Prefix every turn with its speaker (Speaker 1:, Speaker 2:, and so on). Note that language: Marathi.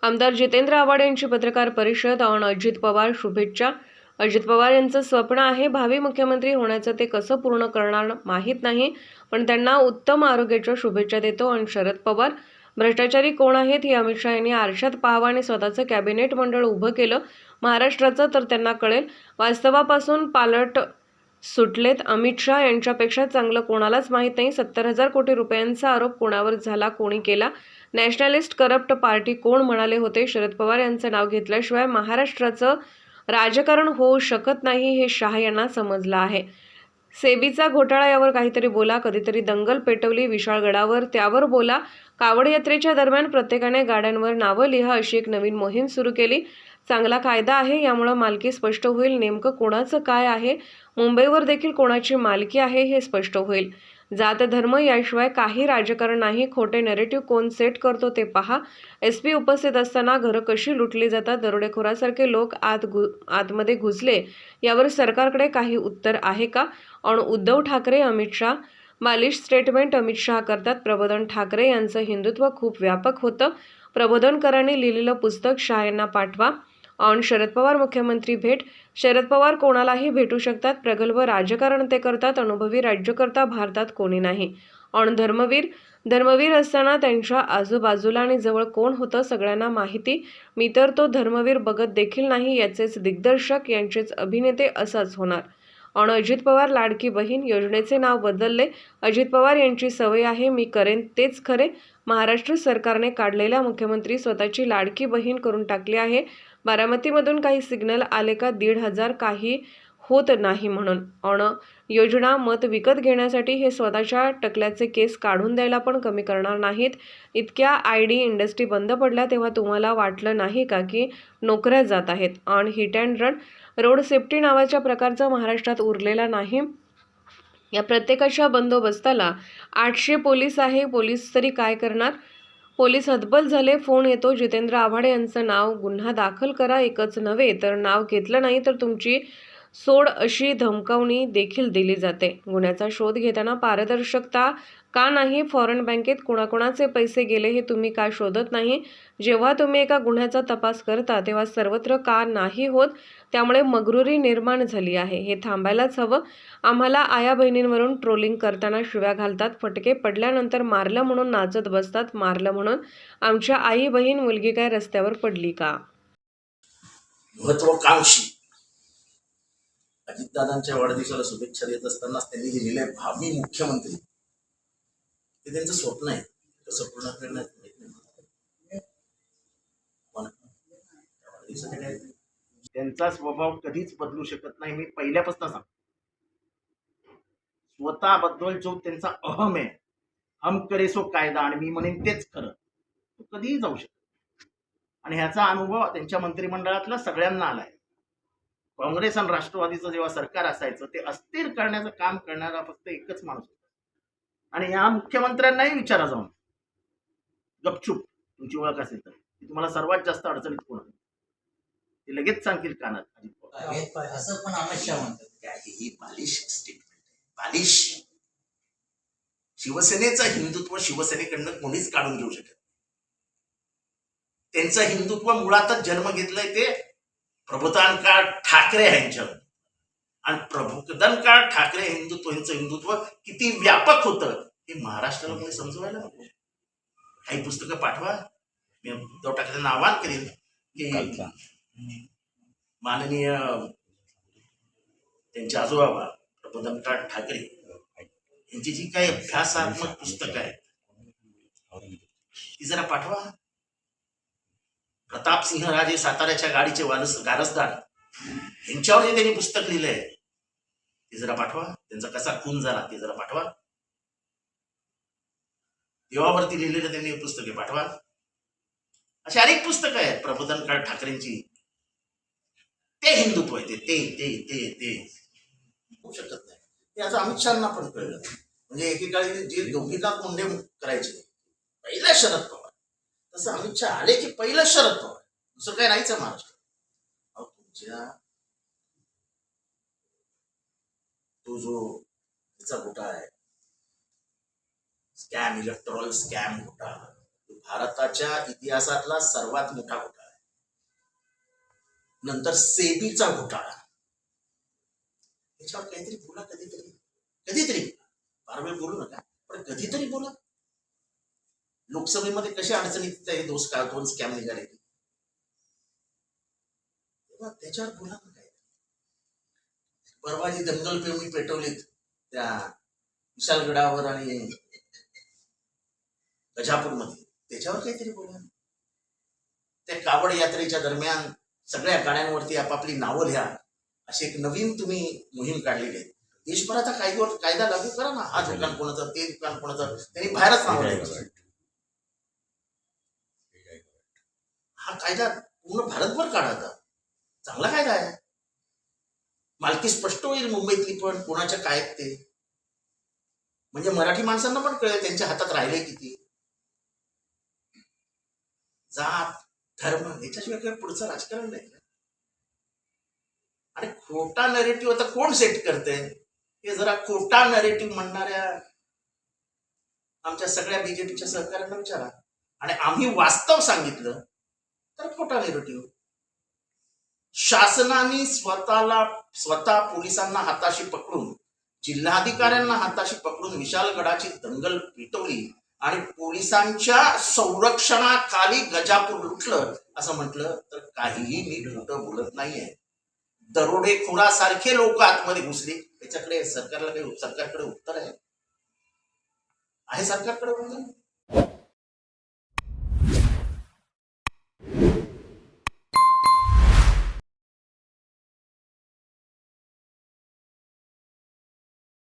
Speaker 1: आमदार जितेंद्र आव्हाड यांची पत्रकार परिषद ऑन अजित पवार शुभेच्छा. अजित पवार यांचं स्वप्न आहे भावी मुख्यमंत्री होण्याचं, ते कसं पूर्ण करणार माहीत नाही, पण त्यांना उत्तम आरोग्याच्या शुभेच्छा देतो. आणि शरद पवार भ्रष्टाचारी कोण आहेत हे अमित शहा यांनी आरशात पाहावं आणि स्वतःचं कॅबिनेट मंडळ उभं केलं महाराष्ट्राचं, तर त्यांना कळेल. वास्तवापासून पालट सुटलेत. अमित शहा यांच्यापेक्षा चांगलं कोणालाच माहीत नाही. 70,000 कोटी रुपयांचा आरोप कोणावर झाला, कोणी केला? नॅशनलिस्ट करप्ट पार्टी कोण म्हणाले होते? शरद पवार यांचं नाव घेतल्याशिवाय महाराष्ट्राचं राजकारण होऊ शकत नाही हे शहा यांना समजलं आहे. सेबीचा घोटाळा यावर काहीतरी बोला. कधीतरी दंगल पेटवली विशाळगडावर, त्यावर बोला. कावड यात्रेच्या दरम्यान प्रत्येकाने गाड्यांवर नावं लिहा अशी एक नवीन मोहीम सुरू केली. चांगला कायदा आहे, यामुळे मालकी स्पष्ट होईल. नेमकं कोणाचं काय आहे, मुंबईवर देखील कोणाची मालकी आहे हे स्पष्ट होईल. जात धर्म याशिवाय काही राजकारण नाही. खोटे नरेटिव्ह कोण सेट करतो ते पहा. SP उपस्थित असताना घरं कशी लुटली जातात, दरोडेखोरासारखे लोक आतमध्ये घुसले, यावर सरकारकडे काही उत्तर आहे का? आणि उद्धव ठाकरे अमित शहा बालिश स्टेटमेंट अमित शहा करतात. प्रबोधन ठाकरे यांचं हिंदुत्व खूप व्यापक होतं. प्रबोधनकरांनी लिहिलेलं पुस्तक शहा यांना पाठवा. ऑन शरद पवार मुख्यमंत्री भेट. शरद पवार कोणालाही भेटू शकतात. प्रगल्भ राजकारण ते करतात. अनुभवी राज्यकर्ता भारतात कोणी नाही. ऑन धर्मवीर असताना त्यांच्या आजूबाजूला आणि जवळ कोण होतं सगळ्यांना माहिती. मी तर तो धर्मवीर बघत देखील नाही. याचेच दिग्दर्शक, यांचेच अभिनेते असाच होणार. ऑन अजित पवार लाडकी बहीण योजनेचे नाव बदलले. अजित पवार यांची सवय आहे मी करेन तेच खरे. महाराष्ट्र सरकारने काढलेल्या मुख्यमंत्री स्वतःची लाडकी बहीण करून टाकली आहे. बारामतीमधून काही सिग्नल आले का 1,500 काही होत नाही म्हणून. ऑन योजना मत विकत घेण्यासाठी हे स्वतःच्या टकल्याचे केस काढून द्यायला पण कमी करणार नाहीत. इतक्या ID इंडस्ट्री बंद पडल्या तेव्हा तुम्हाला वाटलं नाही का की नोकऱ्या जात आहेत? On hit and run. Road safety नावाच्या प्रकारचा महाराष्ट्रात उरलेला नाही. या प्रत्येकाच्या बंदोबस्ताला 800 पोलीस आहे. पोलीस तरी काय करणार? पोलीस हतबल झाले. फोन येतो, जितेंद्र आव्हाड यांचं नाव गुन्हा दाखल करा. एकच नव्हे तर नाव घेतलं नाही तर तुमची सोड अशी धमकावणी देखील दिली जाते. गुन्ह्याचा शोध घेताना पारदर्शकता का नाही? फॉरेन बँकेत कुणाकुणाचे पैसे गेले हे तुम्ही का शोधत नाही? जेव्हा तुम्ही एका गुन्ह्याचा तपास करता तेव्हा सर्वत्र का नाही होत? त्यामुळे मगरुरी निर्माण झाली आहे. हे थांबायलाच हवं. आम्हाला आया बहिणींवरून ट्रोलिंग करताना शिव्या घालतात. फटके पडल्यानंतर मारलं म्हणून नाचत बसतात. मारलं म्हणून आमच्या आई बहीण मुलगी काय रस्त्यावर पडली का?
Speaker 2: महत्वाकांक्षी अजितदादांच्या वाढदिवसाला शुभेच्छा देत असतानाच त्यांनी लिहिलेले भावी मुख्यमंत्री, ते त्यांचं स्वप्न आहे. कसं पूर्ण करण्यात माहित नाही. त्यांचा स्वभाव कधीच बदलू शकत नाही. मी पहिल्यापासून सांगतो, स्वतःबद्दल जो त्यांचा अहम आहे, हम करे सो कायदा आणि मी म्हणेन तेच खरं, तो कधीही जाऊ शकतो. आणि ह्याचा अनुभव त्यांच्या मंत्रिमंडळातला सगळ्यांना आलाय. काँग्रेस आणि राष्ट्रवादीचं जेव्हा सरकार असायचं, ते अस्थिर करण्याचं काम करणारा फक्त एकच माणूस होता. आणि या मुख्यमंत्र्यांनाही विचारा जाऊन, गपचूप तुमची ओळख असेल तर, की तुम्हाला सर्वात जास्त अडचणीत कोण आहे, ते लगेच सांगतील कानात.
Speaker 3: असं पण अमित शहा म्हणतात
Speaker 2: काय ही बालिश स्टेटमेंट आहे, बालिश. शिवसेनेचं हिंदुत्व शिवसेनेकडनं कोणीच काढून घेऊ शकत. त्यांचं हिंदुत्व मुळातच जन्म घेतलंय ते प्रबोधनकार ठाकरे यांच्यावर. आणि प्रबोधनकार ठाकरे यांचं हिंदुत्व किती व्यापक होतं हे महाराष्ट्राला कोणी समजवायला नको. काही पुस्तकं पाठवा. मी उद्धव ठाकरेंना आवाहन करेन की माननीय त्यांचे आजोबा प्रबोधनकार ठाकरे यांची जी काही अभ्यासात्मक पुस्तकं आहेत ती जरा पाठवा. प्रतापसिंहराजे साताऱ्याच्या गाडीचे गारसदार यांच्यावर जे त्यांनी पुस्तक लिहिलंय ते जरा पाठवा. त्यांचा कसा खून झाला ते जरा पाठवा. देवावरती लिहिलेलं त्यांनी पुस्तके पाठवा. अशी अनेक पुस्तकं आहेत प्रबोधनकार ठाकरेंची. ते हिंदुत्व आहे ते ते ते ते होऊ शकत नाही. ते आता अमित शहाना पण कळलं. म्हणजे एकेकाळी जे दोघीला कोंडे करायचे पहिला शरद पवार, तसं अमित शहा आले की पहिलं शरद पवार, दुसरं काय नाहीच आहे महाराष्ट्रात. तुमच्या तो जो तिचा घोटाळा आहे, स्कॅम, इलेक्ट्रॉल स्कॅम घोटाळा, भारताच्या इतिहासातला सर्वात मोठा घोटाळा आहे. नंतर सेबीचा घोटाळा. याच्यावर काहीतरी बोला, कधीतरी बोला. फार वेळ बोलू नका, पण कधीतरी बोला. लोकसभेमध्ये कसे अडचणीत हे दोन स्कॅम निघाले, तेव्हा त्याच्यावर बोला ना. काय परवा जी दंगल पेवणी पेटवलीत त्या विशालगडावर आणि गजापूरमध्ये, त्याच्यावर काहीतरी बोला. त्या कावड यात्रेच्या दरम्यान सगळ्या गाड्यांवरती आपापली नावं लिहा, अशी एक नवीन तुम्ही मोहीम काढलेली आहे. देशभराचा कायदा लागू करा ना. हा दुकान कोणाचं, ते दुकान कोणाचं, त्यांनी बाहेरच नाव द्यायचं. हा कायदा पूर्ण भारतभर काढायचा. चांगला कायदा आहे. मालकी स्पष्ट होईल मुंबईतली, पण कोणाच्या काय ते, म्हणजे मराठी माणसांना पण कळेल त्यांच्या हातात राहिले किती. जात धर्म याच्याशिवाय काही पुढचं राजकारण नाही. आणि खोटा नरेटिव्ह आता कोण सेट करते, हे जरा खोटा नरेटिव्ह म्हणणाऱ्या आमच्या सगळ्या बीजेपीच्या सहकार्यांना विचारा. आणि आम्ही वास्तव सांगितलं तर खोटा नरेटिव्ह. शासनाने स्वतः पोलिसांना हाताशी पकडून, जिल्हाधिकाऱ्यांना हाताशी पकडून विशालगडाची दंगल पेटवली आणि पोलिसांच्या संरक्षणाखाली गजापूर लुटलं असं म्हटलं तर काहीही नीट खोटं बोलत नाहीये. दरोडेखोरासारखे लोक आतमध्ये घुसले, याच्याकडे सरकारकडे उत्तर आहे. सरकारकडे उत्तर